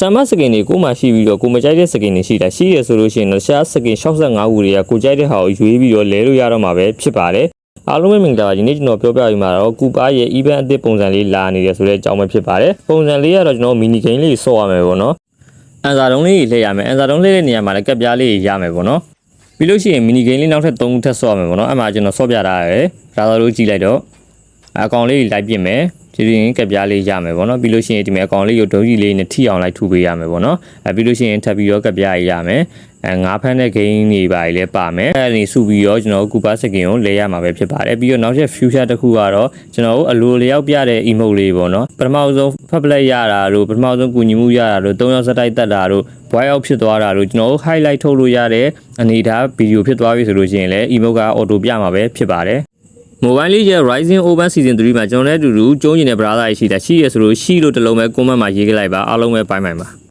Sama skin တွေကိုမှရှိပြီးတော့ကိုမကြိုက်တဲ့ skin တွေရှိတာရှိရဆိုလို့ရှိရင်တော့ရှား skin 65ခုတွေကကိုကြိုက်တဲ့ဟာကိုရွေးပြီးတော့လဲလို့ရတော့မှာပဲဖြစ်ပါတယ်အားလုံးပဲမင်္ဂလာပါဒီနေ့ကျွန်တော်ပြောပြပေးမှာတော့ကူပါရဲ့ event အသစ်ပုံစံလေးလာနေတယ်ဆိုတဲ့အကြောင်းပဲဖြစ်ပါတယ်ပုံစံလေးကတော့ကျွန်တော် mini game လေးဆော့ရမယ်ပေါ့နော်အန်စာတုံးလေးလှည့်ရမယ်အန်စာတုံးလှည့်တဲ့နေရာမှာလည်းကပ်ပြားလေးရမယ်ပေါ့နော်ပြီးလို့ရှိရင် mini game လေးနောက်ထပ်3ခုထပ်ဆော့ရမယ်ပေါ့နော်အဲ့မှာကျွန်တော်ဆော့ပြထားရတယ်ဒါဆိုလို့ကြည့်လိုက်တော့အကောင်လေးလိုက်ပြစ်မယ်ဒီရင်ကပ်ပြားလေးရမယ်ပေါ့နော်ပြီးလို့ရှိရင်ဒီမဲ့အကောင်လေးကိုဒုံးကြီးလေးနဲ့ထိအောင်လိုက်ထုပေးရမယ်ပေါ့နော်ပြီးလို့ရှိရင်ထပ်ပြီးတော့ကပ်ပြားရမယ်ငါးဖမ်းတဲ့ game တွေပါလေပါမယ်အဲ့ဒီစုပြီးတော့ကျွန်တော်ကူပါစကင်ကိုလဲရမှာပဲဖြစ်ပါတယ်ပြီးတော့နောက်ထပ် future တစ်ခုကတော့ကျွန်တော်တို့အလိုလျောက်ပြတဲ့ emote လေးပေါ့နော်ပထမဆုံး public ရတာတို့ပထမဆုံးကူညီမှုရတာတို့3ယောက်စတိုက်တက်တာတို့ boy out ဖြစ်သွားတာတို့ကျွန်တော်တို့ highlight ထုတ်လို့ရတဲ့အနေထားဗီဒီယိုဖြစ်သွားပြီဆိုလို့ရှိရင်လည်း emote က auto ပြမှာပဲဖြစ်ပါတယ်Mobile လေးရဲ့ Rising Open Season 3မှာကျွန်တော်လည်းအတူတူကျုံးကျင်တဲ့ brother ရှိတာရှိရဆိုလို့ရှိလို့တလုံးပဲ comment မှာရေးခဲ့လိုက်ပါအားလုံးပဲပိုင်းပါ